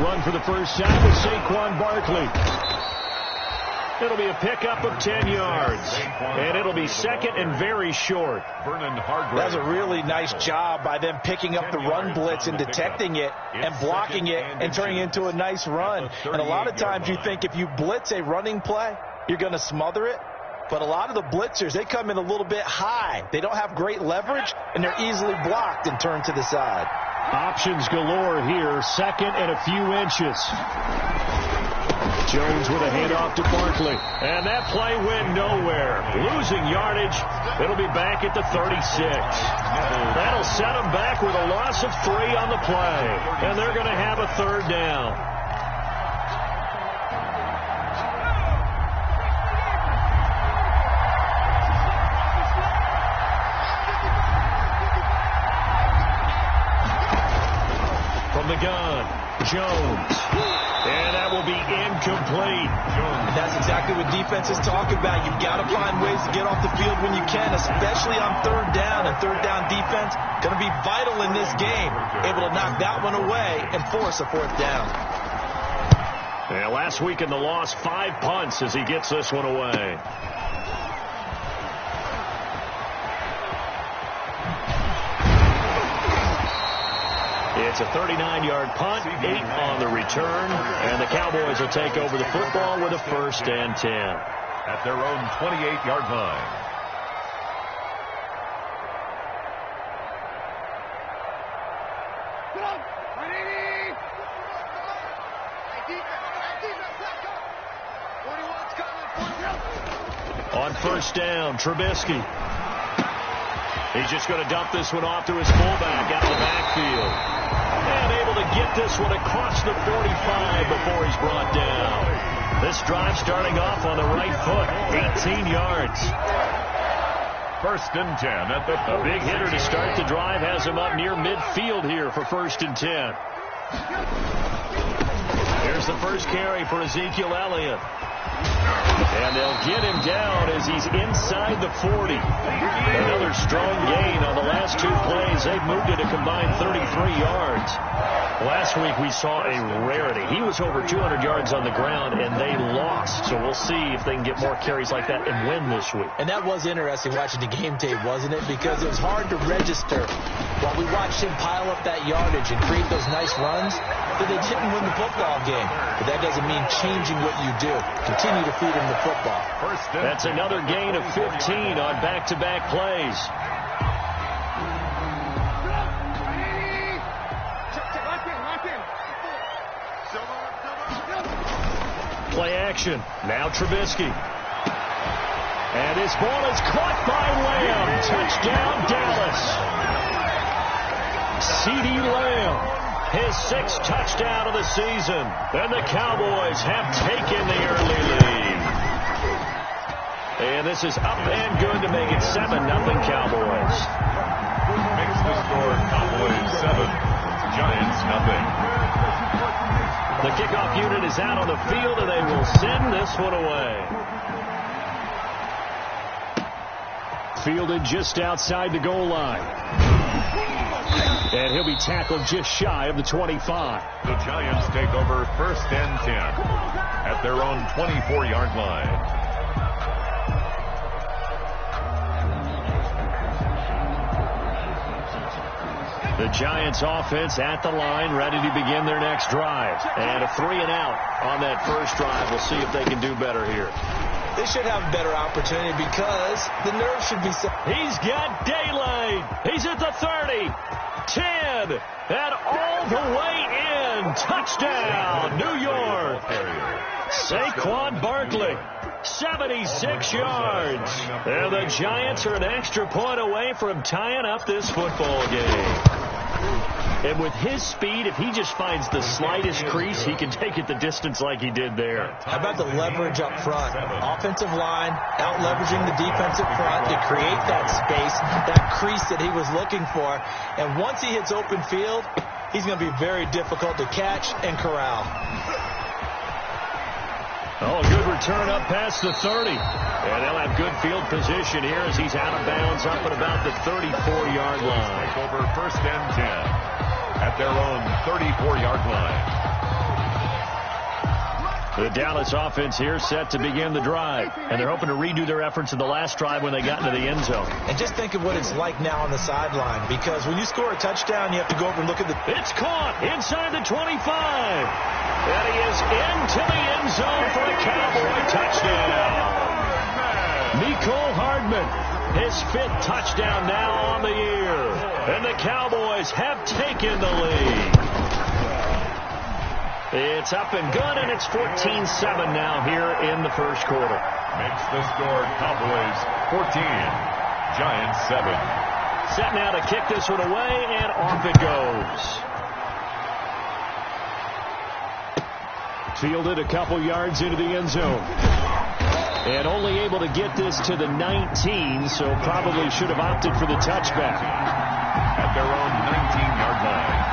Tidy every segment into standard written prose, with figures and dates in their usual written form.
run for the first time with Saquon Barkley. It'll be a pickup of 10 yards, and it'll be second and very short. That's a really nice job by them picking up the run blitz and detecting it and blocking it and turning it into a nice run. And a lot of times you think if you blitz a running play, you're going to smother it. But a lot of the blitzers, they come in a little bit high. They don't have great leverage, and they're easily blocked and turned to the side. Options galore here, second and a few inches. Jones with a handoff to Barkley. And that play went nowhere. Losing yardage. It'll be back at the 36. That'll set them back with a loss of 3 on the play. And they're going to have a third down. From the gun, Jones. And that will be incomplete. That's exactly what defenses talk about. You've got to find ways to get off the field when you can, especially on third down. And third down defense going to be vital in this game. Able to knock that one away and force a fourth down. Yeah, last week in the loss, 5 punts as he gets this one away. It's a 39-yard punt, 8 on the return, and the Cowboys will take over the football with a first and 10. At their own 28-yard line. On first down, Trubisky. He's just going to dump this one off to his fullback out of the backfield. And able to get this one across the 45 before he's brought down. This drive starting off on the right foot, 18 yards. First and 10 at the A big hitter to start the drive has him up near midfield here for first and 10. Here's the first carry for Ezekiel Elliott. And they'll get him down as he's inside the 40. Another strong gain on the last 2 plays. They've moved it a combined 33 yards. Last week we saw a rarity. He was over 200 yards on the ground, and they lost. So we'll see if they can get more carries like that and win this week. And that was interesting watching the game tape, wasn't it? Because it was hard to register while we watched him pile up that yardage and create those nice runs that they didn't win the football game. But that doesn't mean changing what you do. Continue to feed him the football. That's another gain of 15 on back-to-back plays. Play action. Now Trubisky. And his ball is caught by Lamb. Touchdown, Dallas. CeeDee Lamb, his 6th touchdown of the season. And the Cowboys have taken the early lead. And this is up and good to make it 7-0 Cowboys. Makes the score Cowboys 7, Giants 0. The kickoff unit is out on the field, and they will send this one away. Fielded just outside the goal line. And he'll be tackled just shy of the 25. The Giants take over first and 10 at their own 24-yard line. The Giants offense at the line, ready to begin their next drive. And a 3 and out on that first drive. We'll see if they can do better here. They should have a better opportunity because the nerves should be set. He's got daylight. He's at the 30, 10, and all the way in. Touchdown, New York. Saquon Barkley, 76 yards. And the Giants are an extra point away from tying up this football game. And with his speed, if he just finds the slightest crease, he can take it the distance like he did there. How about the leverage up front? Offensive line, out-leveraging the defensive front to create that space, that crease that he was looking for. And once he hits open field, he's going to be very difficult to catch and corral. Oh, a good return up past the 30. And they'll have good field position here as he's out of bounds up at about the 34-yard line. Take over first and 10 at their own 34-yard line. The Dallas offense here set to begin the drive. And they're hoping to redo their efforts in the last drive when they got into the end zone. And just think of what it's like now on the sideline. Because when you score a touchdown, you have to go over and look at the... It's caught inside the 25. And he is into the end zone for a Cowboy touchdown. Nicole Hardman, his 5th touchdown now on the year. And the Cowboys have taken the lead. It's up and good, and it's 14-7 now here in the first quarter. Makes the score Cowboys 14, Giants 7. Set now to kick this one away, and off it goes. Fielded a couple yards into the end zone. And only able to get this to the 19, so probably should have opted for the touchback. At their own 19-yard line.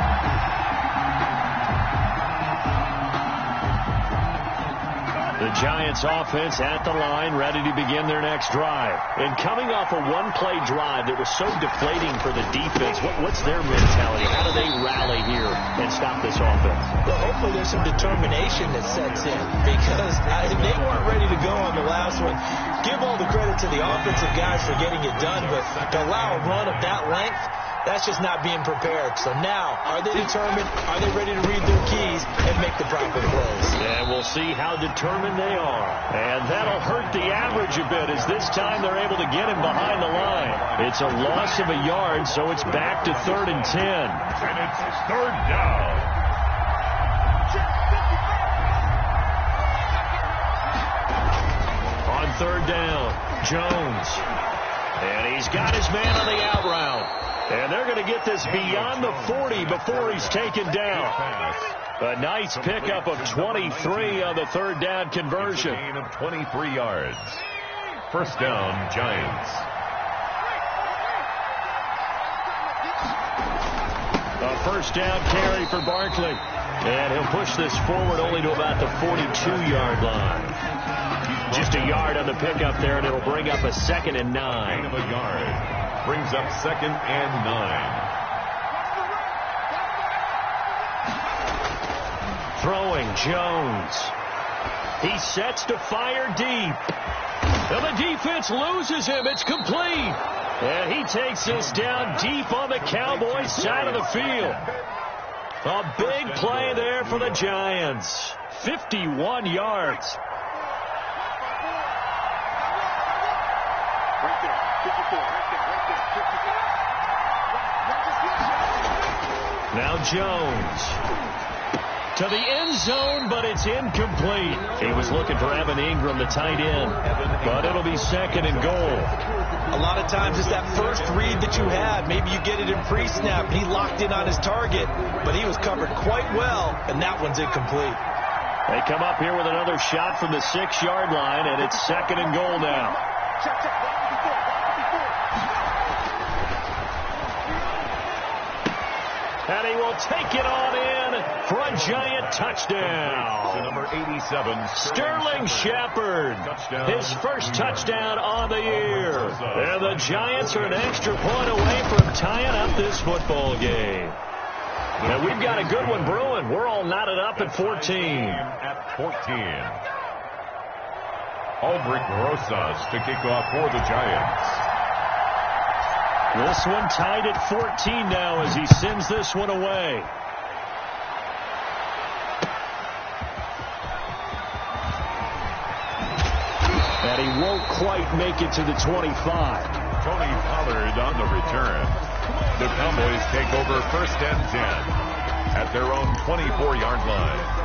The Giants offense at the line, ready to begin their next drive. And coming off a one-play drive that was so deflating for the defense, what's their mentality? How do they rally here and stop this offense? Well, hopefully there's some determination that sets in, because they weren't ready to go on the last one. Give all the credit to the offensive guys for getting it done, but to allow a run of that length, that's just not being prepared. So now, are they determined? Are they ready to read their keys and make the proper plays? And we'll see how determined they are. And that'll hurt the average a bit, as this time they're able to get him behind the line. It's a loss of a yard, so it's back to 3rd and 10. And it's 3rd down. On 3rd down, Jones. And he's got his man on the out route. And they're going to get this beyond the 40 before he's taken down. A nice pickup of 23 on the 3rd down conversion. Gain of 23 yards. 1st down, Giants. A 1st down carry for Barkley. And he'll push this forward only to about the 42-yard line. Just a yard on the pickup there, and it'll bring up a 2nd and 9. Gain of a yard. Brings up 2nd and 9. Throwing, Jones. He sets to fire deep. And the defense loses him. It's complete. And he takes this down deep on the Cowboys' side of the field. A big play there for the Giants. 51 yards. Now Jones to the end zone, but it's incomplete. He was looking for Evan Ingram, the tight end, but it'll be 2nd and goal. A lot of times it's that first read that you had. Maybe you get it in pre-snap, and he locked in on his target, but he was covered quite well, and that one's incomplete. They come up here with another shot from the 6-yard line, and it's 2nd and goal now. And he will take it on in for a Giant touchdown. To number 87, Sterling Shepard. His 1st touchdown on the year. And the Giants are an extra point away from tying up this football game. And we've got a good one brewing. We're all knotted up at 14. At 14. Aldrich Rosas to kick off for the Giants. This one tied at 14 now as he sends this one away. And he won't quite make it to the 25. Tony Pollard on the return. The Cowboys take over 1st and 10 at their own 24-yard line.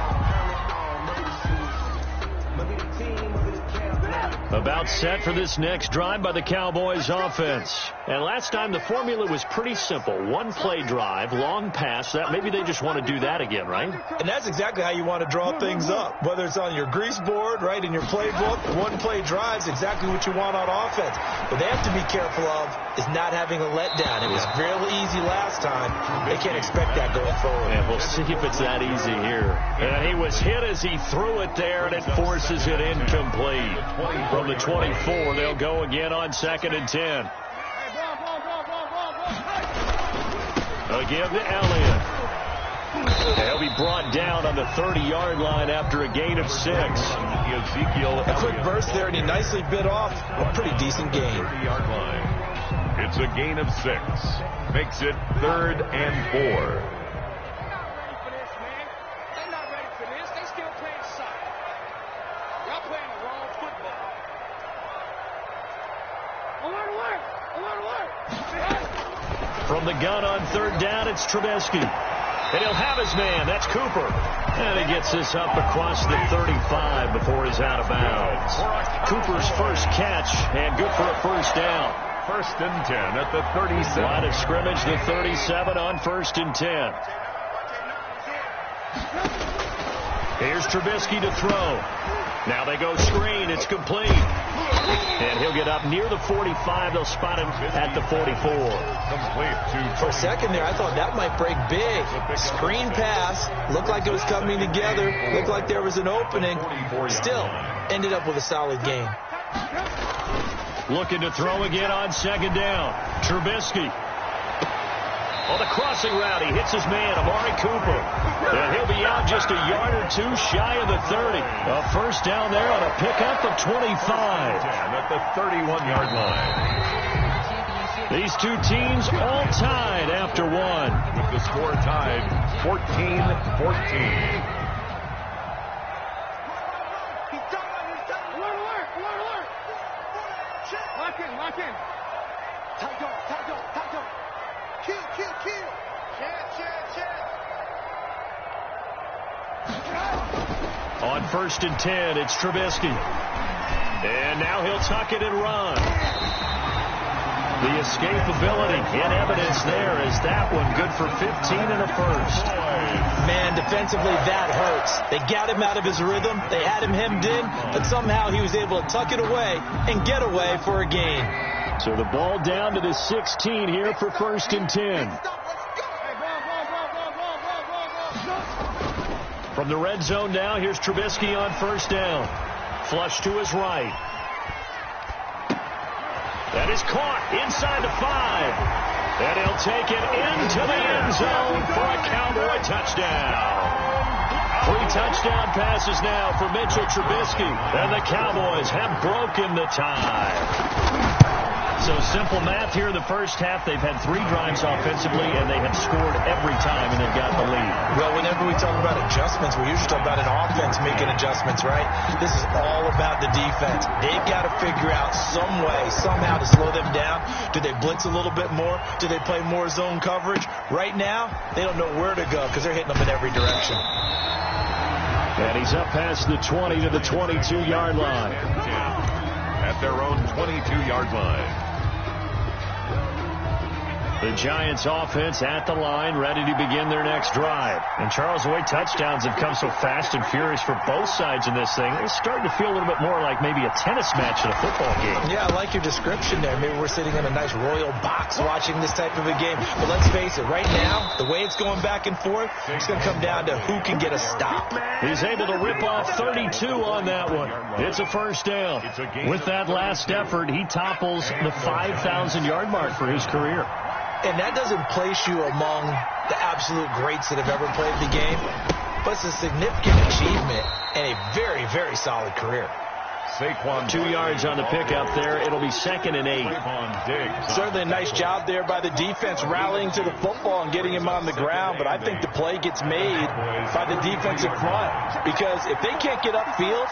About set for this next drive by the Cowboys offense. And last time the formula was pretty simple. One-play drive, long pass. That maybe they just want to do that again, right? And that's exactly how you want to draw things up. Whether it's on your grease board, right, in your playbook, one-play drives, exactly what you want on offense. What they have to be careful of is not having a letdown. It was real easy last time. They can't expect that going forward. And we'll see if it's that easy here. And he was hit as he threw it there, and it forces it incomplete. From the 24, they'll go again on 2nd and 10. A give to Elliott. He'll be brought down on the 30-yard line after a gain of 6. A quick burst there, and he nicely bit off a pretty decent gain. 30-yard line. It's a gain of 6. Makes it 3rd and 4. From the gun on 3rd down, it's Trubisky. And he'll have his man. That's Cooper. And he gets this up across the 35 before he's out of bounds. Cooper's first catch, and good for a first down. 1st and 10 at the 37. Line of scrimmage, the 37 on 1st and 10. Here's Trubisky to throw. Now they go screen. It's complete. And he'll get up near the 45. They'll spot him at the 44. For a second there, I thought that might break big. Screen pass. Looked like it was coming together. Looked like there was an opening. Still ended up with a solid gain. Looking to throw again on 2nd down. Trubisky. On the crossing route, he hits his man, Amari Cooper. And he'll be out just a yard or 2 shy of the 30. A first down there on a pickup of 25. At the 31-yard line. These two teams all tied after 1. With the score tied 14-14. Lock in. Tight dog. Kill. On 1st and 10, it's Trubisky. And now he'll tuck it and run. The escapability in evidence there is that one good for 15 and a first. Man, defensively, that hurts. They got him out of his rhythm. They had him hemmed in, but somehow he was able to tuck it away and get away for a gain. So the ball down to the 16 here for 1st and 10. From the red zone now, here's Trubisky on 1st down. Flush to his right. That is caught inside the 5. And he'll take it into the end zone for a Cowboy touchdown. 3 touchdown passes now for Mitchell Trubisky. And the Cowboys have broken the tie. So simple math here in the first half. They've had 3 drives offensively, and they have scored every time, and they've got the lead. Well, whenever we talk about adjustments, we usually talk about an offense making adjustments, right? This is all about the defense. They've got to figure out some way, somehow to slow them down. Do they blitz a little bit more? Do they play more zone coverage? Right now, they don't know where to go because they're hitting them in every direction. And he's up past the 20 to the 22-yard line. At their own 22-yard line. The Giants offense at the line, ready to begin their next drive. And Charles, the way touchdowns have come so fast and furious for both sides in this thing, it's starting to feel a little bit more like maybe a tennis match at a football game. Yeah, I like your description there. Maybe we're sitting in a nice royal box watching this type of a game. But let's face it, right now, the way it's going back and forth, it's going to come down to who can get a stop. He's able to rip off 32 on that one. It's a first down. With that last effort, he topples the 5,000-yard mark for his career. And that doesn't place you among the absolute greats that have ever played the game, but it's a significant achievement and a very, very solid career. 2 yards on the pickup there. It'll be 2nd and 8. Certainly a nice job there by the defense rallying to the football and getting him on the ground, but I think the play gets made by the defensive front because if they can't get upfield,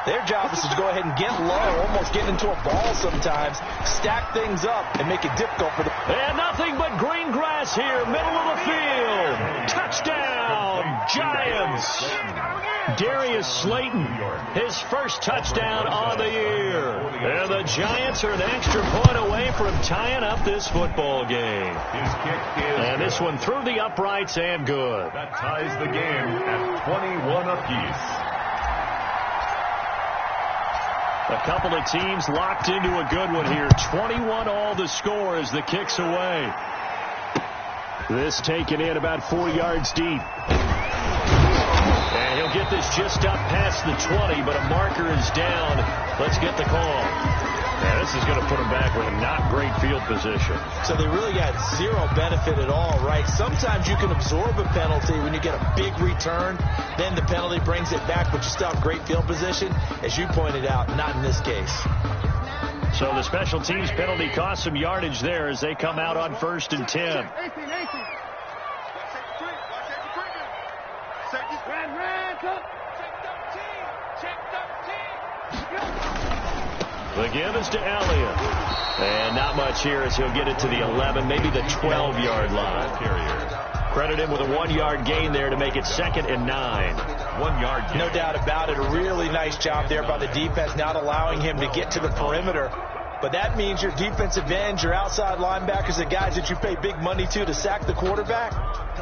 their job is to go ahead and get low, almost get into a ball sometimes, stack things up, and make it difficult for the... And nothing but green grass here, middle of the field. Touchdown, Giants. Darius Slayton, his first touchdown on the year. And the Giants are an extra point away from tying up this football game. And this one through the uprights and good. That ties the game at 21 apiece. A couple of teams locked into a good one here. 21 all the score as the kick's away. This taken in about 4 yards deep. And he'll get this just up past the 20, but a marker is down. Let's get the call. Yeah, this is going to put them back with not great field position. So they really got zero benefit at all, right? Sometimes you can absorb a penalty when you get a big return. Then the penalty brings it back, but you still have great field position. As you pointed out, not in this case. So the special teams penalty cost some yardage there as they come out on 1st and 10. The give is to Elliott. And not much here as he'll get it to the 11, maybe the 12-yard line. Credit him with a 1-yard gain there to make it 2nd and 9. 1 yard gain. No doubt about it. A really nice job there by the defense, not allowing him to get to the perimeter. But that means your defensive ends, your outside linebackers, the guys that you pay big money to sack the quarterback,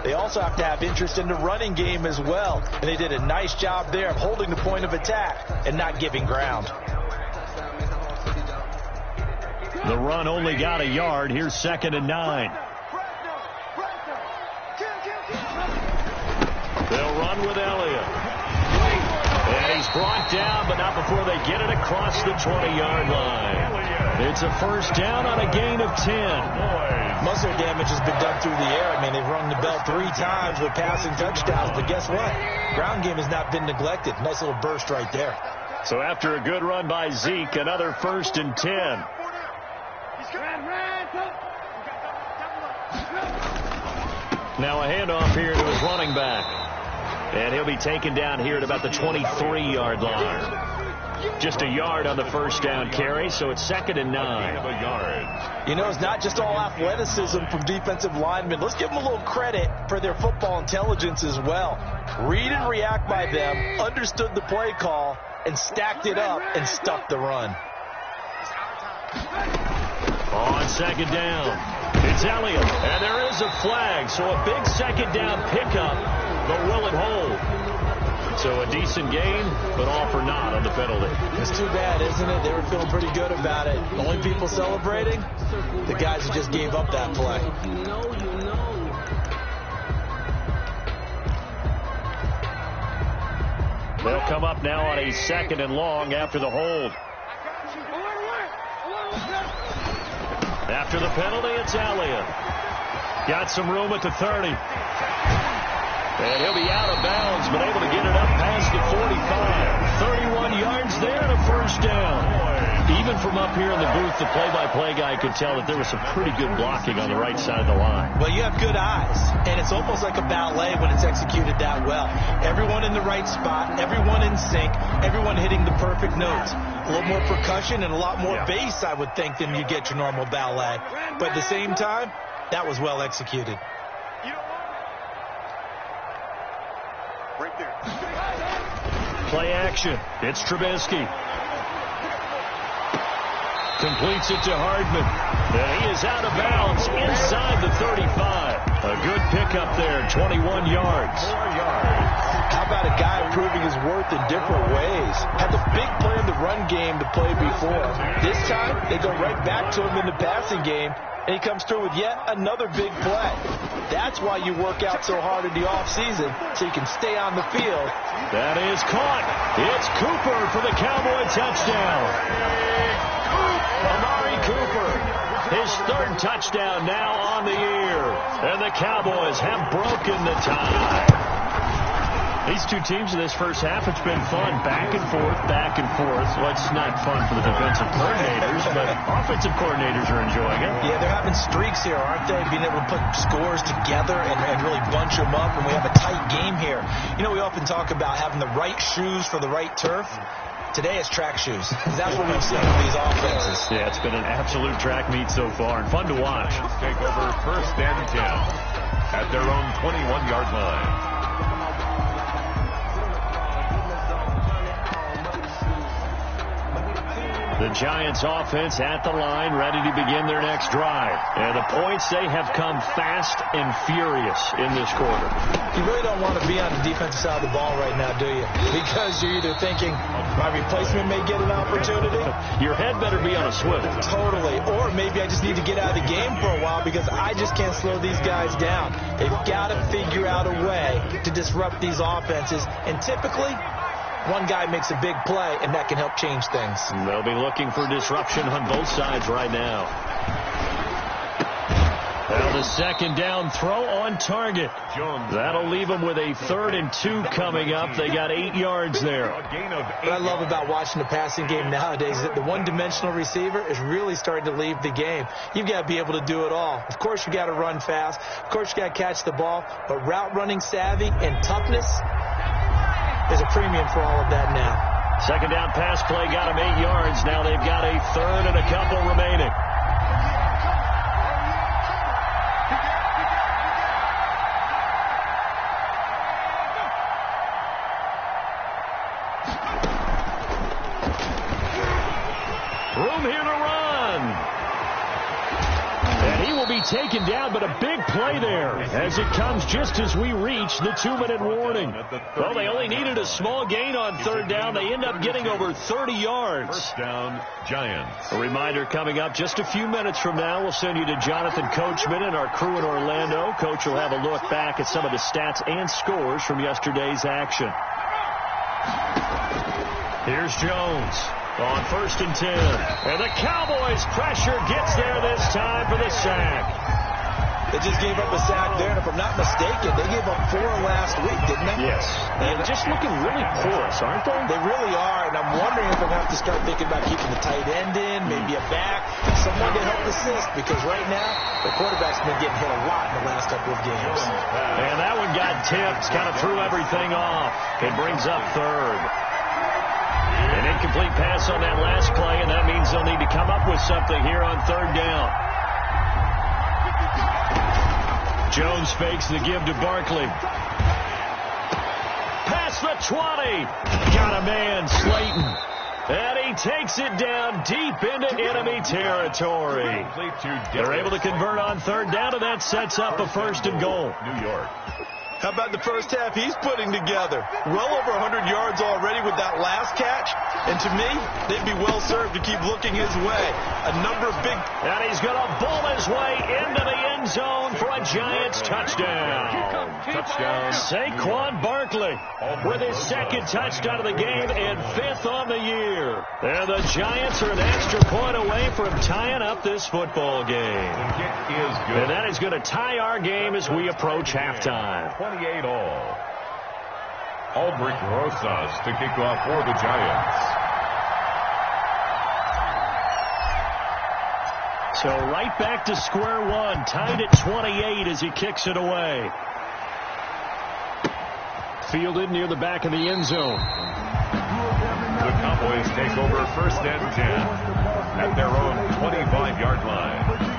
they also have to have interest in the running game as well. And they did a nice job there of holding the point of attack and not giving ground. The run only got a yard. Here's 2nd and 9. They'll run with Elliott. And he's brought down, but not before they get it across the 20-yard line. It's a first down on a gain of 10. Most of their damage has been done through the air. I mean, they've rung the bell 3 times with passing touchdowns. But guess what? Ground game has not been neglected. Nice little burst right there. So after a good run by Zeke, another 1st and 10. Now a handoff here to his running back. And he'll be taken down here at about the 23-yard line. Just a yard on the first down carry, so it's 2nd and 9. You know, it's not just all athleticism from defensive linemen. Let's give them a little credit for their football intelligence as well. Read and react by them, understood the play call, and stacked it up and stuffed the run. On 2nd down, it's Elliott, and there is a flag, so a big 2nd down pickup, but will it hold? So a decent gain, but all for naught on the penalty. It's too bad, isn't it? They were feeling pretty good about it. The only people celebrating, the guys who just gave up that play. They'll come up now on a 2nd and long after the hold. After the penalty, it's Elliott. Got some room at the 30. And he'll be out of bounds, but able to get it up past the 45. 31 yards there and a first down. Even from up here in the booth, the play-by-play guy could tell that there was some pretty good blocking on the right side of the line. Well, you have good eyes, and it's almost like a ballet when it's executed that well. Everyone in the right spot, everyone in sync, everyone hitting the perfect notes. A little more percussion and a lot more bass, I would think, than you get your normal ballet. But at the same time, that was well executed. Right there. Play action. It's Trubisky. Completes it to Hardman. And he is out of bounds inside the 35. A good pickup there, 21 yards. 4 yards. How about a guy proving his worth in different ways? Had the big play in the run game to play before. This time, they go right back to him in the passing game, and he comes through with yet another big play. That's why you work out so hard in the offseason, so you can stay on the field. That is caught. It's Cooper for the Cowboy touchdown. Amari Cooper, his 3rd touchdown now on the year. And the Cowboys have broken the tie. These two teams in this first half, it's been fun. Back and forth, back and forth. Well, it's not fun for the defensive coordinators, but offensive coordinators are enjoying it. Yeah, they're having streaks here, aren't they? Being able to put scores together and really bunch them up, and we have a tight game here. You know, we often talk about having the right shoes for the right turf. Today it's track shoes. That's what we've seen with these offenses. Yeah, it's been an absolute track meet so far, and fun to watch. Take over 1st and 10 at their own 21-yard line. The Giants offense at the line, ready to begin their next drive. And the points, they have come fast and furious in this quarter. You really don't want to be on the defensive side of the ball right now, do you? Because you're either thinking, my replacement may get an opportunity. Your head better be on a swivel. Totally. Or maybe I just need to get out of the game for a while because I just can't slow these guys down. They've got to figure out a way to disrupt these offenses. And typically, one guy makes a big play, and that can help change things. They'll be looking for disruption on both sides right now. Well, the second down throw on target. That'll leave them with a 3rd and 2 coming up. They got 8 yards there. What I love about watching the passing game nowadays is that the one-dimensional receiver is really starting to leave the game. You've got to be able to do it all. Of course, you got to run fast. Of course, you got to catch the ball. But route running savvy and toughness is a premium for all of that now. Second down pass play got them 8 yards. Now they've got a 3rd and a couple remaining. Room here to run. And he will be taken down, but a big play there as it comes just as we reach the 2-minute warning. Well, they only needed a small gain on 3rd down. They end up getting over 30 yards. First down, Giants. A reminder coming up just a few minutes from now. We'll send you to Jonathan Coachman and our crew in Orlando. Coach will have a look back at some of the stats and scores from yesterday's action. Here's Jones. On 1st and 10. And the Cowboys' pressure gets there this time for the sack. They just gave up a sack there, and if I'm not mistaken, they gave up 4 last week, didn't they? Yes. And just looking really porous, aren't they? They really are, and I'm wondering if I'm going to have to start thinking about keeping the tight end in, maybe a back, someone to help assist, because right now, the quarterback's been getting hit a lot in the last couple of games. And that one got tipped, kind of threw everything off. It brings up 3rd. An incomplete pass on that last play, and that means they'll need to come up with something here on 3rd down. Jones fakes the give to Barkley. Past the 20. Got a man, Slayton. And he takes it down deep into enemy territory. They're able to convert on 3rd down, and that sets up a 1st and goal. New York. How about the first half he's putting together? Well over 100 yards already with that last catch. And to me, they'd be well served to keep looking his way. A number of big... And he's going to bowl his way into the end zone for a Giants touchdown. Touchdown. Saquon Barkley with his 2nd touchdown of the game and 5th on the year. And the Giants are an extra point away from tying up this football game. The kick is good. And that is going to tie our game as we approach halftime. 28 all. Albrecht Rosas to kick off for the Giants. So right back to square one, tied at 28 as he kicks it away. Fielded near the back of the end zone. The Cowboys take over 1st and 10 at their own 25-yard line.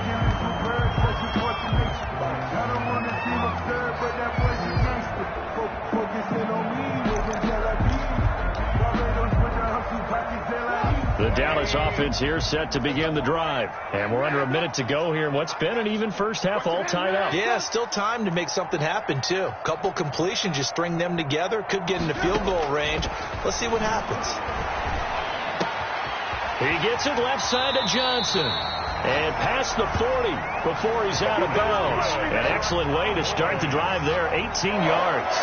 The Dallas offense here set to begin the drive. And we're under a minute to go here in what's been an even first half, all tied up. Yeah, still time to make something happen, too. Couple completions, you string them together. Could get into field goal range. Let's see what happens. He gets it left side to Johnson. And past the 40 before he's out of bounds. An excellent way to start the drive there, 18 yards.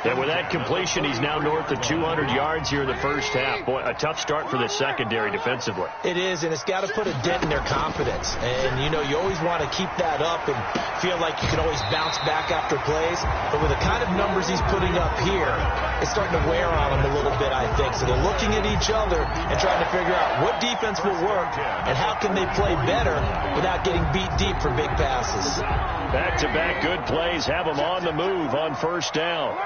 And with that completion, he's now north of 200 yards here in the first half. Boy, a tough start for the secondary defensively. It is, and it's got to put a dent in their confidence. And, you know, you always want to keep that up and feel like you can always bounce back after plays. But with the kind of numbers he's putting up here, it's starting to wear on them a little bit, I think. So they're looking at each other and trying to figure out what defense will work and how can they play better without getting beat deep for big passes. Back-to-back good plays have them on the move on 1st down.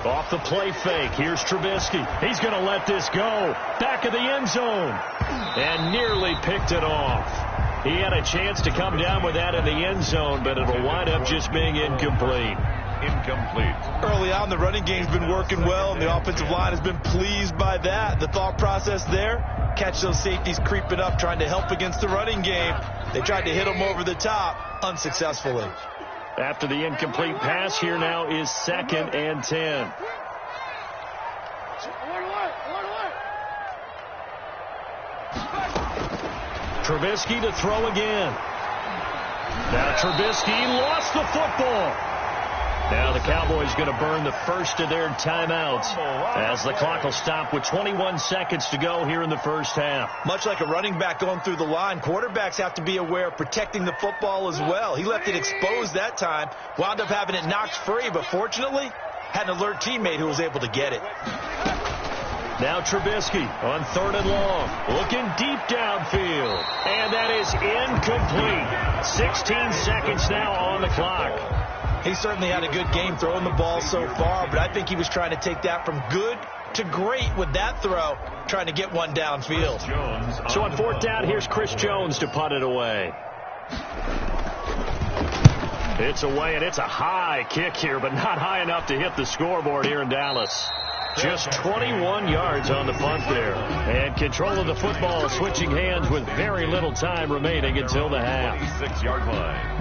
Off the play fake. Here's Trubisky. He's going to let this go. Back of the end zone. And nearly picked it off. He had a chance to come down with that in the end zone, but it'll wind up just being incomplete. Incomplete. Early on, the running game's been working well, and the offensive line has been pleased by that. The thought process there, catch those safeties creeping up, trying to help against the running game. They tried to hit them over the top, unsuccessfully. After the incomplete pass, here now is 2nd and 10. Trubisky to throw again. Now Trubisky lost the football. Now the Cowboys going to burn the first of their timeouts as the clock will stop with 21 seconds to go here in the first half. Much like a running back going through the line, quarterbacks have to be aware of protecting the football as well. He left it exposed that time, wound up having it knocked free, but fortunately had an alert teammate who was able to get it. Now Trubisky on 3rd and long, looking deep downfield, and that is incomplete. 16 seconds now on the clock. He certainly had a good game throwing the ball so far, but I think he was trying to take that from good to great with that throw, trying to get one downfield. So on 4th down, here's Chris Jones to punt it away. It's away, and it's a high kick here, but not high enough to hit the scoreboard here in Dallas. Just 21 yards on the punt there. And control of the football switching hands with very little time remaining until the half. 46-yard line.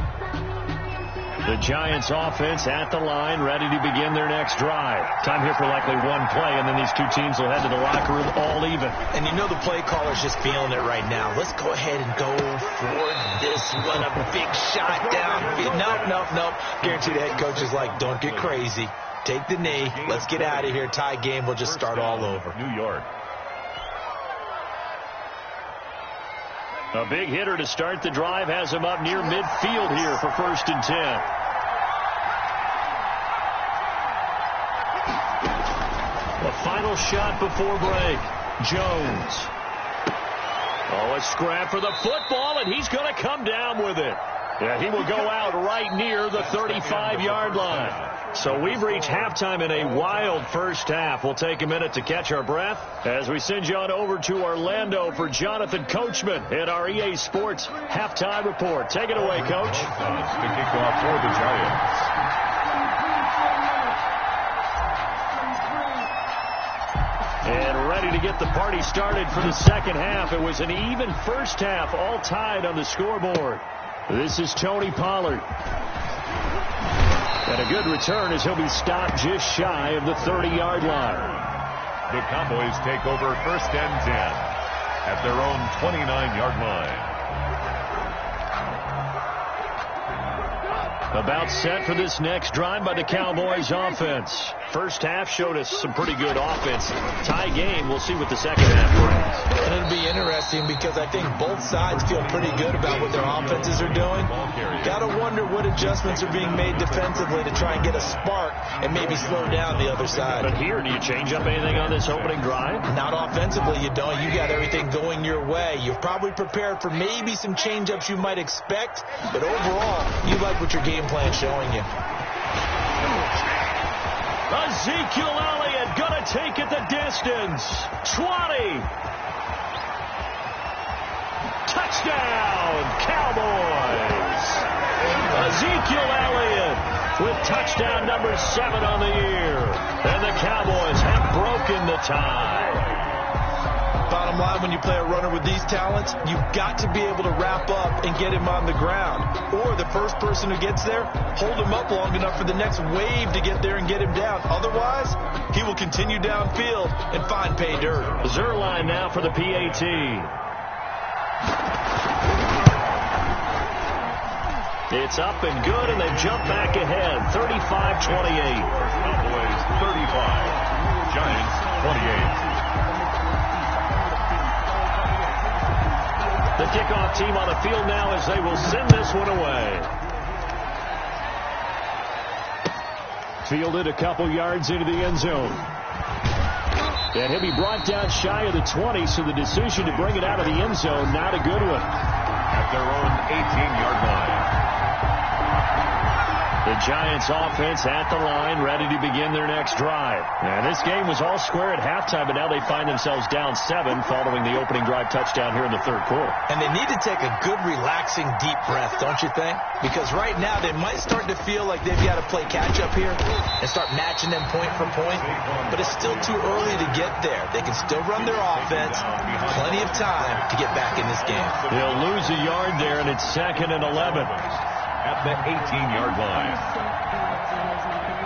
The Giants offense at the line, ready to begin their next drive. Time here for likely one play, and then these two teams will head to the locker room all even. And you know the play caller's just feeling it right now. Let's go ahead and go for this one. A big shot downfield. Nope. Guarantee the head coach is like, don't get crazy. Take the knee. Let's get out of here. Tie game. We'll just start all over. New York. A big hitter to start the drive has him up near midfield here for 1st and 10. The final shot before break. Jones. Oh, a scrap for the football, and he's going to come down with it. Yeah, he will go out right near the 35-yard line. So we've reached halftime in a wild first half. We'll take a minute to catch our breath as we send you on over to Orlando for Jonathan Coachman at our EA Sports Halftime Report. Take it away, Coach. The kickoff for the Giants. And ready to get the party started for the second half. It was an even first half, all tied on the scoreboard. This is Tony Pollard. And a good return as he'll be stopped just shy of the 30-yard line. The Cowboys take over 1st and 10 at their own 29-yard line. About set for this next drive by the Cowboys offense. First half showed us some pretty good offense. Tie game, we'll see what the second half brings. And it'll be interesting because I think both sides feel pretty good about what their offenses are doing. Got to wonder what adjustments are being made defensively to try and get a spark and maybe slow down the other side. But here, do you change up anything on this opening drive? Not offensively, you don't. You got everything going your way. You've probably prepared for maybe some change-ups you might expect, but overall, you like what your game plan's showing you. Ezekiel Elliott gonna take it the distance. 20. Touchdown, Cowboys. Ezekiel Elliott with touchdown number 7 on the year. And the Cowboys have broken the tie. Bottom line, when you play a runner with these talents, you've got to be able to wrap up and get him on the ground. Or the first person who gets there, hold him up long enough for the next wave to get there and get him down. Otherwise, he will continue downfield and find pay dirt. Zerline now for the PAT. It's up and good, and they've jumped back ahead, 35-28. Cowboys 35, Giants 28. The kickoff team on the field now as they will send this one away. Fielded a couple yards into the end zone. And he'll be brought down shy of the 20, so the decision to bring it out of the end zone, not a good one. At their own 18-yard line. The Giants offense at the line, ready to begin their next drive. And this game was all square at halftime, but now they find themselves down 7 following the opening drive touchdown here in the third quarter. And they need to take a good, relaxing, deep breath, don't you think? Because right now they might start to feel like they've got to play catch-up here and start matching them point for point. But it's still too early to get there. They can still run their offense. Plenty of time to get back in this game. They'll lose a yard there, and it's 2nd and 11. At the 18-yard line.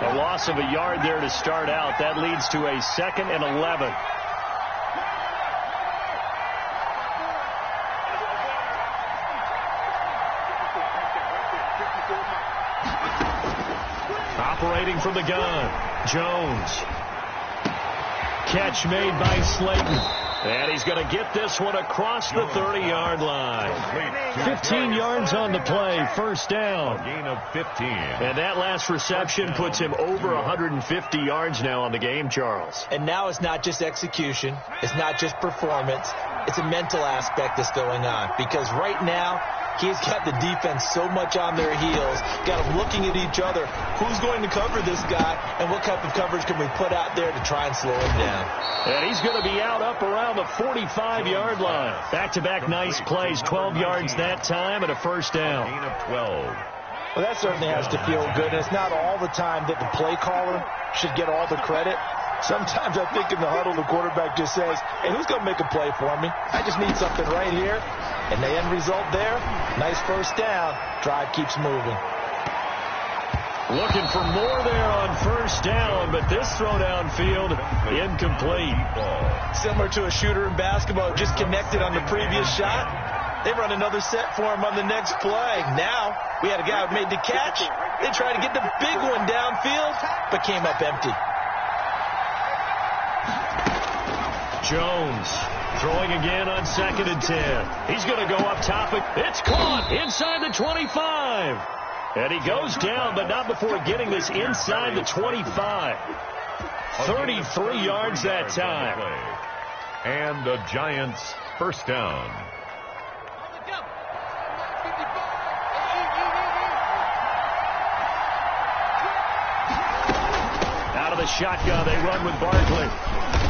A loss of a yard there to start out. That leads to a 2nd and 11. Fading from the gun. Jones. Catch made by Slayton. And he's going to get this one across the 30-yard line. 15 yards on the play. First down. Gain of 15. And that last reception puts him over 150 yards now on the game, Charles. And now it's not just execution. It's not just performance. It's a mental aspect that's going on. Because right now, he's got the defense so much on their heels, got them looking at each other. Who's going to cover this guy, and what type of coverage can we put out there to try and slow him down? And he's going to be out up around the 45-yard line. Back-to-back nice plays, 12 yards that time, and a first down. Gain of 12. Well, that certainly has to feel good, and it's not all the time that the play caller should get all the credit. Sometimes I think in the huddle, the quarterback just says, hey, who's going to make a play for me? I just need something right here. And the end result there, nice first down. Drive keeps moving. Looking for more there on first down, but this throw downfield, incomplete. Similar to a shooter in basketball, just connected on the previous shot. They run another set for him on the next play. Now, we had a guy who made the catch. They tried to get the big one downfield, but came up empty. Jones throwing again on 2nd and 10. He's going to go up top. It's caught inside the 25. And he goes down, but not before getting this inside the 25. 33 yards that time. And the Giants first down. Out of the shotgun, they run with Barkley.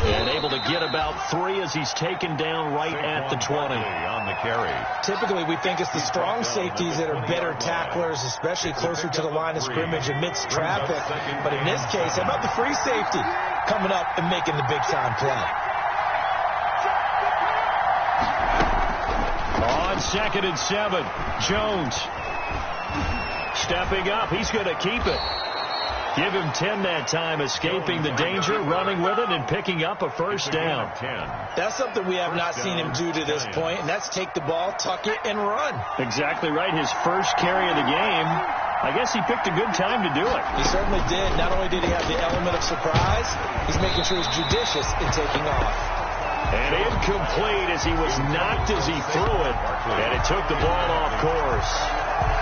And able to get about 3 as he's taken down right at the 20. On the carry. Typically, we think it's the strong safeties that are better tacklers, especially closer to the line of scrimmage amidst traffic. But in this case, how about the free safety coming up and making the big-time play? On 2nd and 7, Jones stepping up. He's going to keep it. Give him 10 that time, escaping the danger, running with it, and picking up a first down. That's something we have not seen him do to this point, and that's take the ball, tuck it, and run. Exactly right. His first carry of the game. I guess he picked a good time to do it. He certainly did. Not only did he have the element of surprise, he's making sure he's judicious in taking off. And incomplete as he was knocked as he threw it, and it took the ball off course.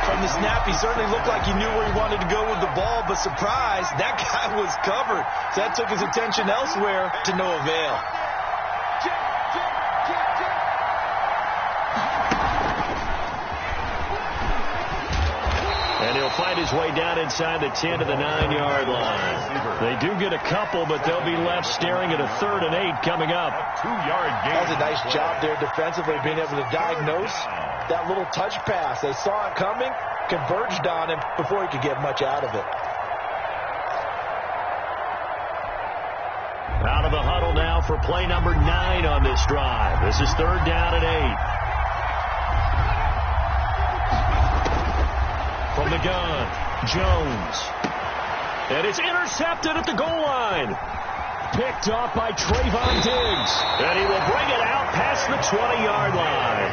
From the snap, he certainly looked like he knew where he wanted to go with the ball, but surprise, that guy was covered. So that took his attention elsewhere to no avail. And he'll find his way down inside the 10 to the 9-yard line. They do get a couple, but they'll be left staring at a 3rd and 8 coming up. 2-yard gain. That was a nice job there defensively, being able to diagnose that little touch pass. They saw it coming, converged on him before he could get much out of it. Out of the huddle now for play number 9 on this drive. This is 3rd down and 8. From the gun, Jones. And it's intercepted at the goal line. Picked off by Trayvon Diggs. And he will bring it out past the 20-yard line.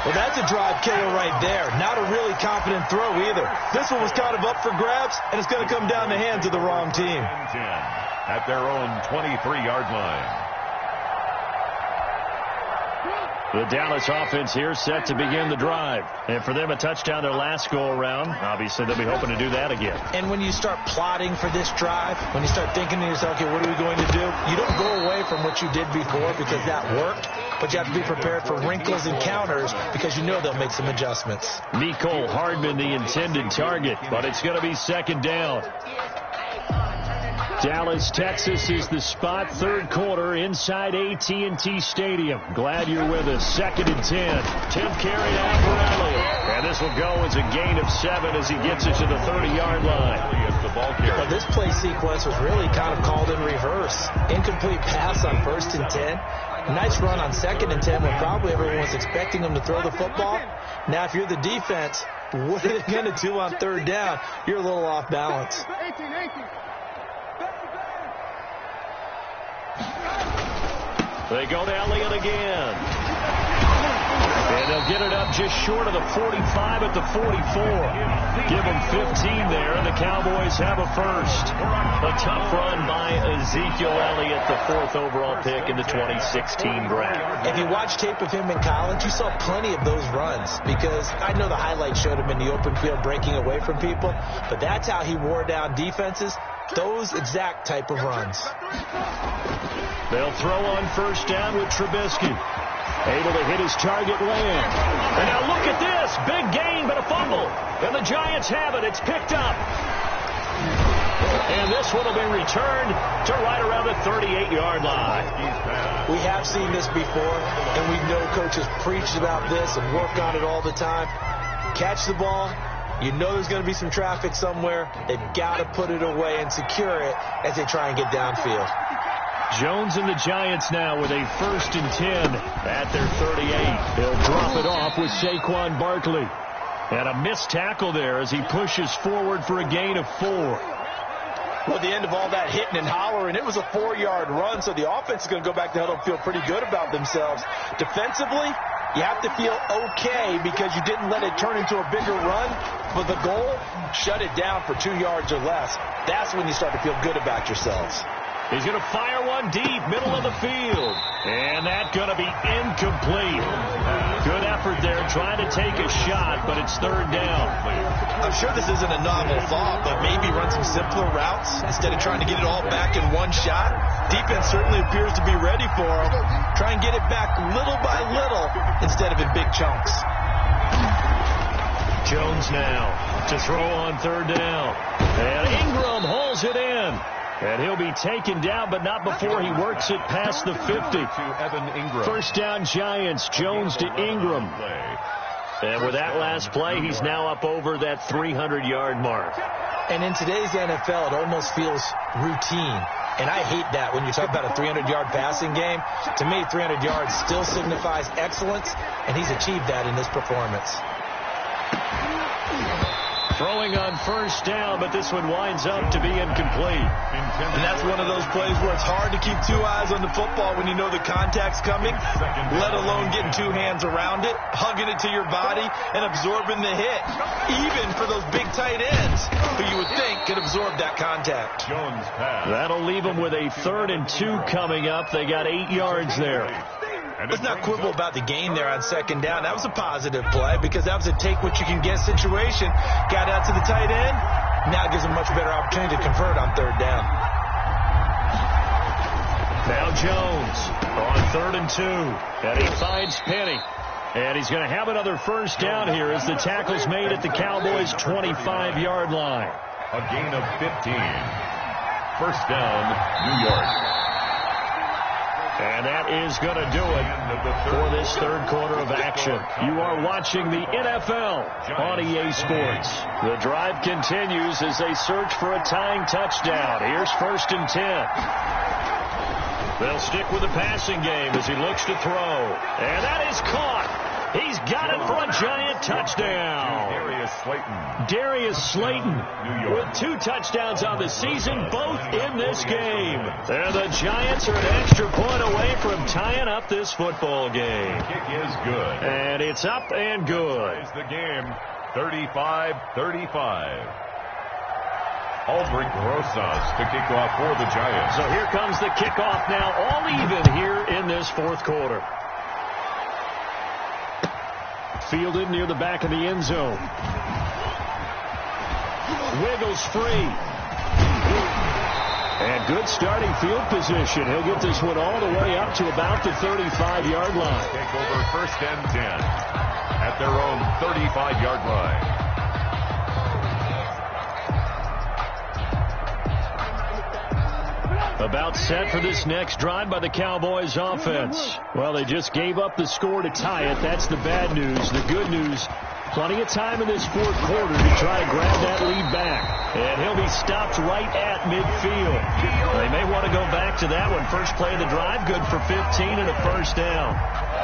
Well, that's a drive killer right there. Not a really confident throw either. This one was kind of up for grabs, and it's going to come down the hands of the wrong team. At their own 23-yard line. The Dallas offense here set to begin the drive. And for them, a touchdown their last go-around. Obviously, they'll be hoping to do that again. And when you start plotting for this drive, when you start thinking to yourself, okay, what are we going to do? You don't go away from what you did before because that worked. But you have to be prepared for wrinkles and counters because you know they'll make some adjustments. Mecole Hardman, the intended target, but it's going to be 2nd down. Dallas, Texas is the spot. 3rd quarter inside AT&T Stadium. Glad you're with us. 2nd and 10. 10th carry out for Elliott. And this will go as a gain of 7 as he gets it to the 30-yard line. Well, this play sequence was really kind of called in reverse. Incomplete pass on 1st and 10. Nice run on 2nd and 10 when probably everyone was expecting him to throw the football. Now, if you're the defense, what are they going to do on 3rd down? You're a little off balance. They go to Elliott again. And they'll get it up just short of the 45 at the 44. Give them 15 there, and the Cowboys have a first. A tough run by Ezekiel Elliott, the 4th overall pick in the 2016 draft. If you watch tape of him in college, you saw plenty of those runs, because I know the highlights showed him in the open field breaking away from people, but that's how he wore down defenses, those exact type of runs. They'll throw on first down with Trubisky. Able to hit his target land. And now look at this. Big gain, but a fumble. And the Giants have it. It's picked up. And this one will be returned to right around the 38-yard line. We have seen this before, and we know coaches preach about this and work on it all the time. Catch the ball. You know there's going to be some traffic somewhere. They've got to put it away and secure it as they try and get downfield. Jones and the Giants now with a 1st and 10 at their 38. They'll drop it off with Saquon Barkley. And a missed tackle there as he pushes forward for a gain of 4. Well, at the end of all that hitting and hollering, it was a 4-yard run, so the offense is going to go back to huddle and feel pretty good about themselves. Defensively, you have to feel okay because you didn't let it turn into a bigger run. But the goal, shut it down for 2 yards or less. That's when you start to feel good about yourselves. He's going to fire one deep, middle of the field. And that's going to be incomplete. Good effort there, trying to take a shot, but it's 3rd down. I'm sure this isn't a novel thought, but maybe run some simpler routes instead of trying to get it all back in one shot. Defense certainly appears to be ready for him. Try and get it back little by little instead of in big chunks. Jones now to throw on 3rd down. And Ingram hauls it in. And he'll be taken down, but not before he works it past the 50. First down Giants, Jones to Ingram. And with that last play, he's now up over that 300-yard mark. And in today's NFL, it almost feels routine. And I hate that when you talk about a 300-yard passing game. To me, 300 yards still signifies excellence, and he's achieved that in this performance. Throwing on first down, but this one winds up to be incomplete. And that's one of those plays where it's hard to keep 2 eyes on the football when you know the contact's coming, let alone getting 2 hands around it, hugging it to your body, and absorbing the hit, even for those big tight ends who you would think could absorb that contact. That'll leave them with a 3rd and 2 coming up. They got 8 yards there. Let's not quibble about the gain there on 2nd down. That was a positive play because that was a take-what-you-can-get situation. Got out to the tight end. Now gives him a much better opportunity to convert on 3rd down. Now Jones on 3rd and 2. And he finds Penny. And he's going to have another first down here as the tackle's made at the Cowboys' 25-yard line. A gain of 15. First down, New York. And that is going to do it for this 3rd quarter of action. You are watching the NFL on EA Sports. The drive continues as they search for a tying touchdown. Here's 1st and 10. They'll stick with the passing game as he looks to throw. And that is caught. He's got it for a Giant touchdown. Darius Slayton with 2 touchdowns on the season, both in this game. And the Giants are an extra point away from tying up this football game. Kick is good. And it's up and good. It's the game, 35-35. Aldrich Rosas to kick off for the Giants. So here comes the kickoff now, all even here in this 4th quarter. Fielded near the back of the end zone. Wiggles free. And good starting field position. He'll get this one all the way up to about the 35-yard line. Take over 1st and 10 at their own 35-yard line. About set for this next drive by the Cowboys offense. Well, they just gave up the score to tie it. That's the bad news. The good news, plenty of time in this 4th quarter to try to grab that lead back. And he'll be stopped right at midfield. They may want to go back to that one. First play of the drive, good for 15 and a first down.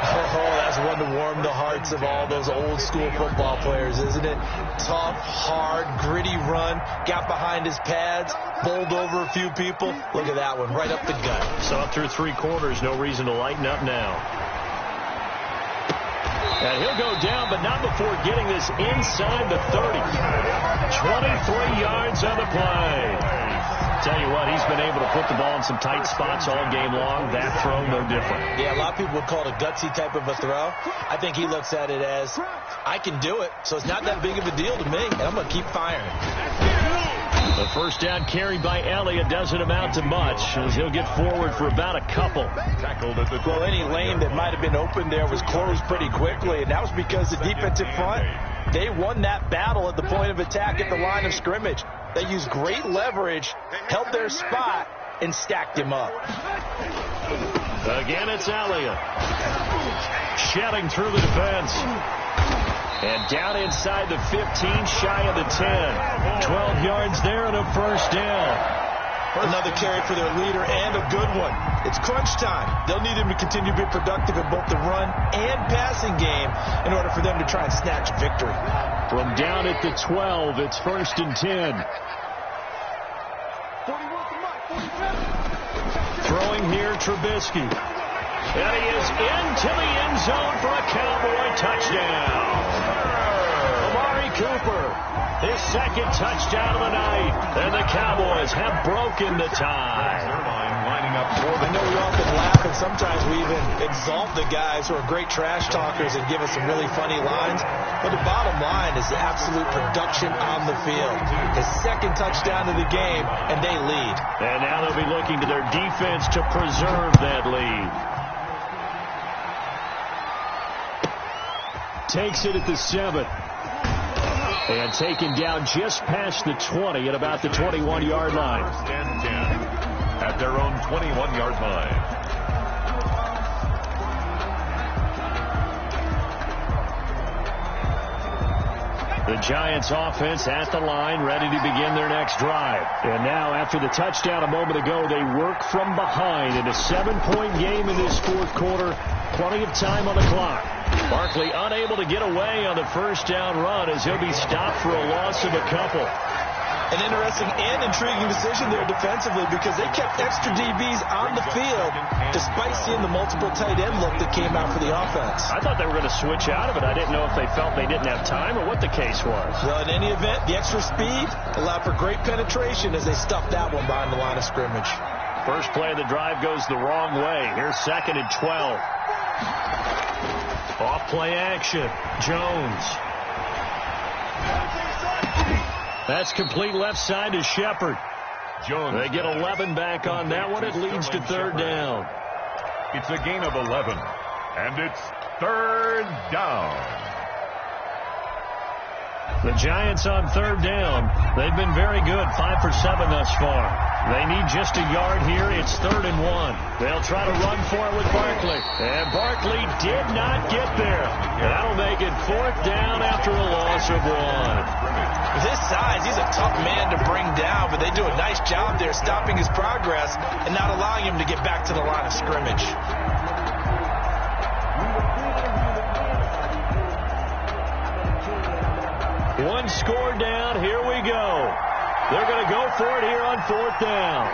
Oh, that's one to warm the hearts of all those old school football players, isn't it? Tough, hard, gritty run, got behind his pads, bowled over a few people. Look at that one, right up the gut. So up through 3 quarters, no reason to lighten up now. And he'll go down, but not before getting this inside the 30. 23 yards on the play. Tell you what, he's been able to put the ball in some tight spots all game long. That throw, no different. Yeah, a lot of people would call it a gutsy type of a throw. I think he looks at it as, I can do it, so it's not that big of a deal to me, and I'm going to keep firing. The first down carried by Elliott doesn't amount to much, as he'll get forward for about a couple. Well, any lane that might have been open there was closed pretty quickly, and that was because the defensive front, they won that battle at the point of attack at the line of scrimmage. They used great leverage, held their spot, and stacked him up. Again, it's Elliott. Shedding through the defense. And down inside the 15, shy of the 10. 12 yards there and a first down. Another carry for their leader and a good one. It's crunch time. They'll need him to continue to be productive in both the run and passing game in order for them to try and snatch victory. From down at the 12, it's first and 10. Throwing here, Trubisky. And he is into the end zone for a Cowboy touchdown. Amari Cooper, his second touchdown of the night. And the Cowboys have broken the tie. I know we often laugh, and sometimes we even exalt the guys who are great trash talkers and give us some really funny lines. But the bottom line is the absolute production on the field. His second touchdown of the game, and they lead. And now they'll be looking to their defense to preserve that lead. Takes it at the 7. And taken down just past the 20 at about the 21-yard line. First and 10 at their own 21-yard line. The Giants offense at the line, ready to begin their next drive. And now, after the touchdown a moment ago, they work from behind in a 7-point game in this fourth quarter. Plenty of time on the clock. Barkley unable to get away on the first down run as he'll be stopped for a loss of a couple. An interesting and intriguing decision there defensively because they kept extra DBs on the field despite seeing the multiple tight end look that came out for the offense. I thought they were going to switch out of it. I didn't know if they felt they didn't have time or what the case was. Well, in any event, the extra speed allowed for great penetration as they stuffed that one behind the line of scrimmage. First play of the drive goes the wrong way. Here's second and 12. Off play action. Jones. That's complete left side to Shepard. Jones. They get 11 back on that one. It leads to third down. It's a gain of 11. And it's third down. The Giants on third down. They've been very good. 5 for 7 thus far. They need just a yard here. It's third and 1. They'll try to run for it with Barkley. And Barkley did not get there. That'll make it fourth down after a loss of 1. With his size, he's a tough man to bring down, but they do a nice job there stopping his progress and not allowing him to get back to the line of scrimmage. One score down. Here we go. They're going to go for it here on fourth down.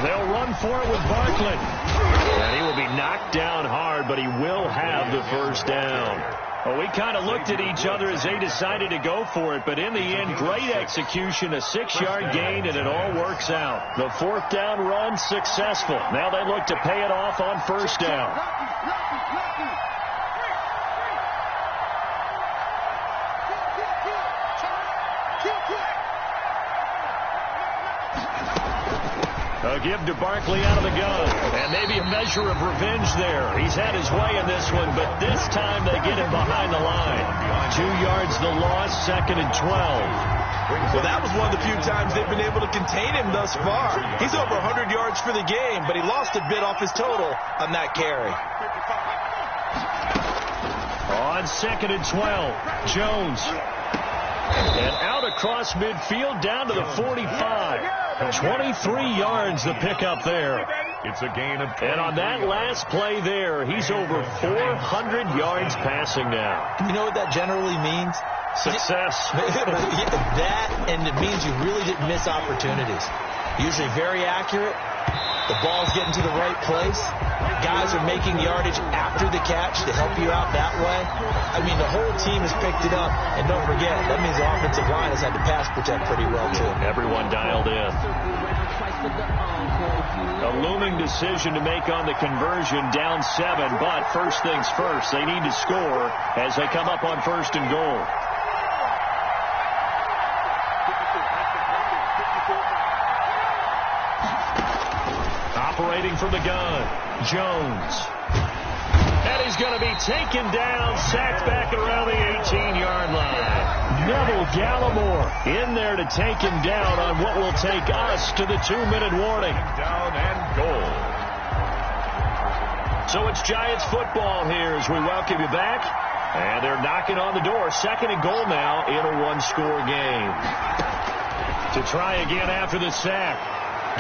They'll run for it with Barkley. And he will be knocked down hard, but he will have the first down. Well, we kind of looked at each other as they decided to go for it, but in the end, great execution, a 6-yard gain, and it all works out. The fourth down run successful. Now they look to pay it off on first down. A give to Barkley out of the gun. And maybe a measure of revenge there. He's had his way in this one, but this time they get him behind the line. 2 yards the loss, second and 12. Well, that was one of the few times they've been able to contain him thus far. He's over 100 yards for the game, but he lost a bit off his total on that carry. On second and 12, Jones. And out across midfield down to the 45. 23 yards the pickup there. It's a gain of 20. And on that last play there, he's over 400 yards passing now. You know what that generally means? Success. That, and it means you really didn't miss opportunities. Usually very accurate, The ball's getting to the right place. Guys are making yardage after the catch to help you out that way. I mean, the whole team has picked it up. And don't forget, that means the offensive line has had to pass protect pretty well, too. Everyone dialed in. A looming decision to make on the conversion, down 7. But first things first, they need to score as they come up on 1st and goal. Operating from the gun, Jones. And he's going to be taken down, sacked back around the 18-yard line. Neville Gallimore in there to take him down on what will take us to the 2-minute warning. Down and goal. So it's Giants football here as we welcome you back. And they're knocking on the door. 2nd and goal now in a 1-score game. To try again after the sack.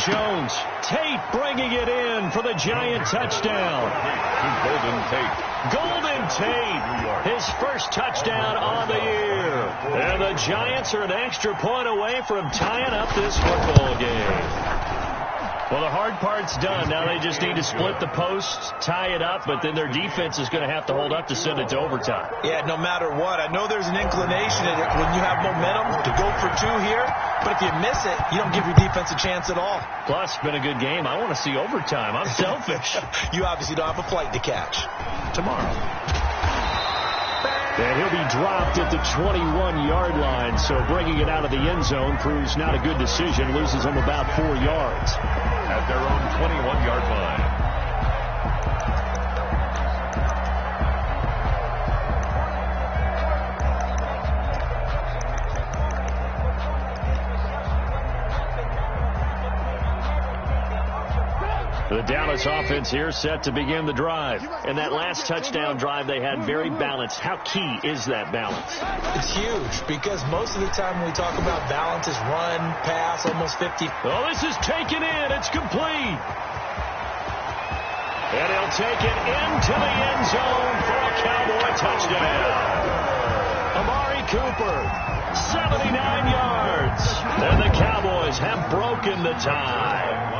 Jones, Tate bringing it in for the Giant touchdown. Golden Tate, his first touchdown on the year. And the Giants are an extra point away from tying up this football game. Well, the hard part's done. Now they just need to split the posts, tie it up, but then their defense is going to have to hold up to send it to overtime. Yeah, no matter what. I know there's an inclination in it when you have momentum to go for 2 here, but if you miss it, you don't give your defense a chance at all. Plus, it's been a good game. I want to see overtime. I'm selfish. You obviously don't have a flight to catch. Tomorrow. And he'll be dropped at the 21-yard line, so bringing it out of the end zone proves not a good decision, loses him about 4 yards. At their own 21-yard line. The Dallas offense here set to begin the drive. And that last touchdown drive they had very balanced. How key is that balance? It's huge because most of the time when we talk about balance is run, pass, almost 50. Oh, this is taken in. It's complete. And he'll take it into the end zone for a Cowboy touchdown. Amari Cooper, 79 yards. And the Cowboys have broken the tie.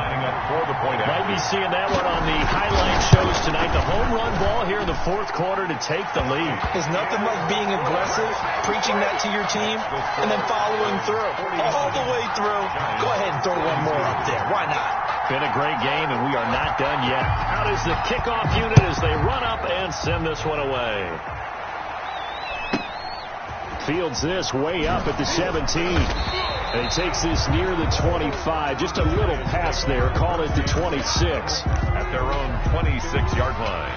For the point. Might be seeing that one on the highlight shows tonight. The home run ball here in the 4th quarter to take the lead. There's nothing like being aggressive, preaching that to your team, and then following through. All the way through. Go ahead and throw one more up there. Why not? Been a great game, and we are not done yet. Out is the kickoff unit as they run up and send this one away. Fields this way up at the 17. And he takes this near the 25. Just a little pass there. Call it the 26. At their own 26-yard line.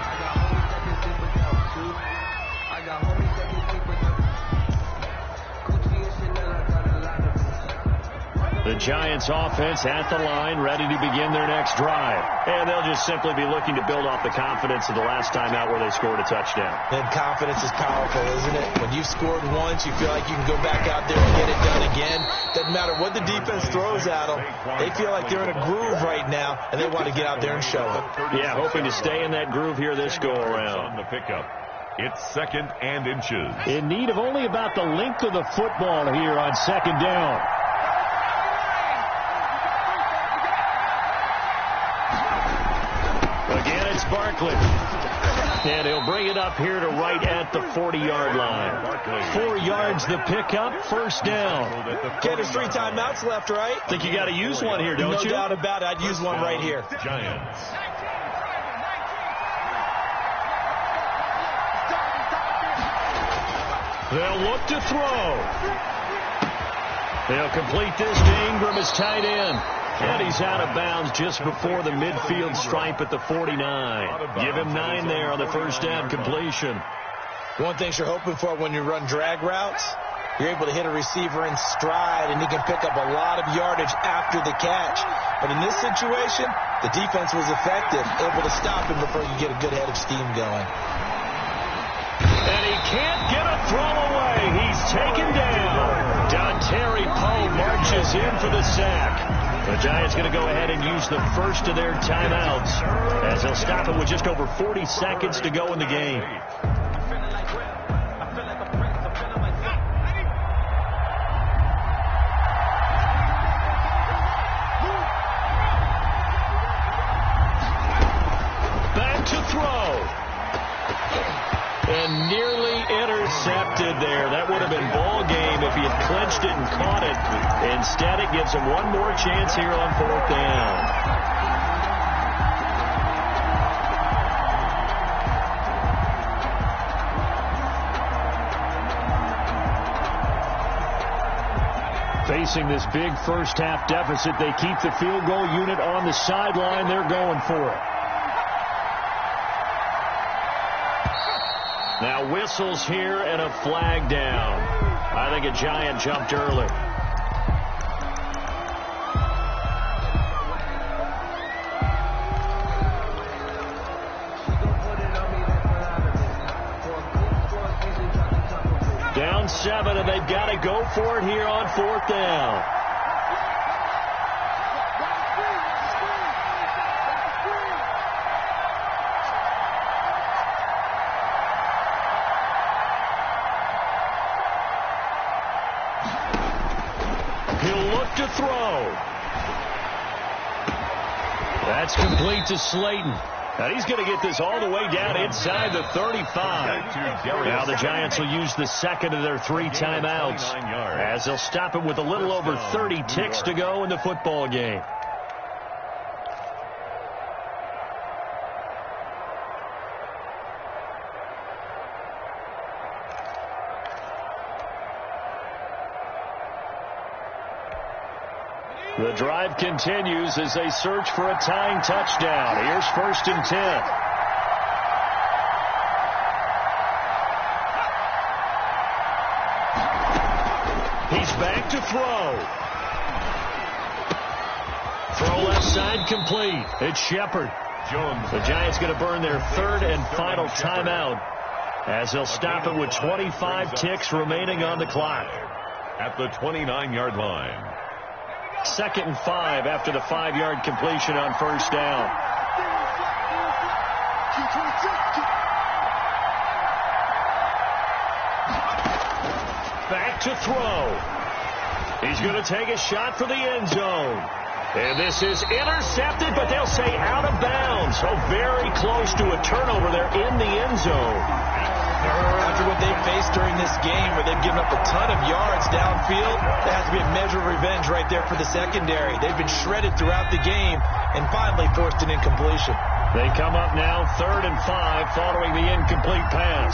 The Giants offense at the line, ready to begin their next drive. And they'll just simply be looking to build off the confidence of the last time out where they scored a touchdown. And confidence is powerful, isn't it? When you've scored once, you feel like you can go back out there and get it done again. Doesn't matter what the defense throws at them. They feel like they're in a groove right now, and they want to get out there and show it. Yeah, hoping to stay in that groove here this go-around. On the pickup. It's 2nd and inches. In need of only about the length of the football here on 2nd down. Again, it's Barkley. And he'll bring it up here to right at the 40-yard line. 4 yards the pickup, 1st down. Okay, there's 3 timeouts left, right? Think you got to use one here, don't you? No doubt about it. I'd use one right here. Giants. They'll look to throw. They'll complete this to Ingram as tight end. And he's out of bounds just before the midfield stripe at the 49. Give him 9 there on the 1st down completion. One thing you're hoping for when you run drag routes, you're able to hit a receiver in stride, and he can pick up a lot of yardage after the catch. But in this situation, the defense was effective, able to stop him before you get a good head of steam going. And he can't get a throw away. He's taken down. Dontari Poe marches in for the sack. The Giants going to go ahead and use the first of their timeouts as they'll stop it with just over 40 seconds to go in the game. missed it and caught it. Instead, it gives them one more chance here on 4th down. Facing this big first-half deficit, they keep the field goal unit on the sideline. They're going for it. Now whistles here and a flag down. I think a Giant jumped early. Down 7, and they've got to go for it here on 4th down. He'll look to throw. That's complete to Slayton. And he's going to get this all the way down inside the 35. Now the Giants will use the second of their 3 timeouts as they'll stop it with a little over 30 ticks to go in the football game. The drive continues as they search for a tying touchdown. Here's 1st and 10. He's back to throw. Throw left side complete. It's Shepard. The Giants going to burn their 3rd and final timeout as they'll stop it with 25 ticks remaining on the clock. At the 29-yard line. 2nd and 5 after the 5-yard completion on 1st down. Back to throw. He's going to take a shot for the end zone. And this is intercepted, but they'll say out of bounds. So very close to a turnover there in the end zone. After what they faced during this game where they've given up a ton of yards downfield, there has to be a measure of revenge right there for the secondary. They've been shredded throughout the game and finally forced an incompletion. They come up now 3rd and 5 following the incomplete pass.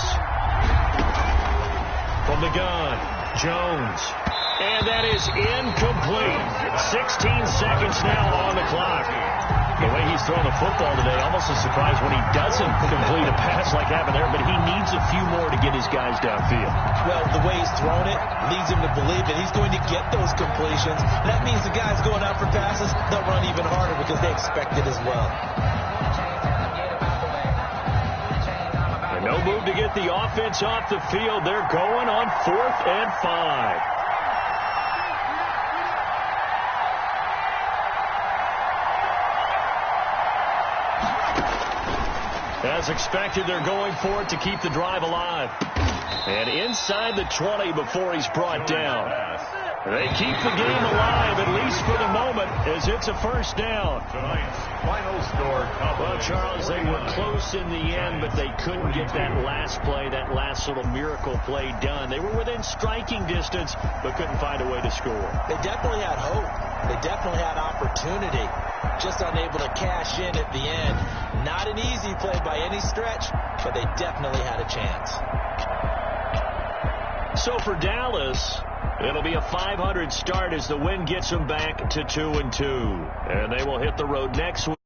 From the gun, Jones. And that is incomplete. 16 seconds now on the clock. The way he's throwing the football today, almost a surprise when he doesn't complete a pass like happened there, but he needs a few more to get his guys downfield. Well, the way he's thrown it leads him to believe that he's going to get those completions. That means the guys going out for passes, they'll run even harder because they expect it as well. And no move to get the offense off the field. They're going on 4th and 5. As expected, they're going for it to keep the drive alive. And inside the 20 before he's brought down. They keep the game alive, at least for the moment, as it's a 1st down. Tonight's final score. Well, Charles, they were close in the end, but they couldn't get that last play, that last little miracle play done. They were within striking distance, but couldn't find a way to score. They definitely had hope. They definitely had opportunity. Just unable to cash in at the end. Not an easy play by any stretch, but they definitely had a chance. So for Dallas, it'll be a .500 start as the win gets them back to 2-2. And they will hit the road next week.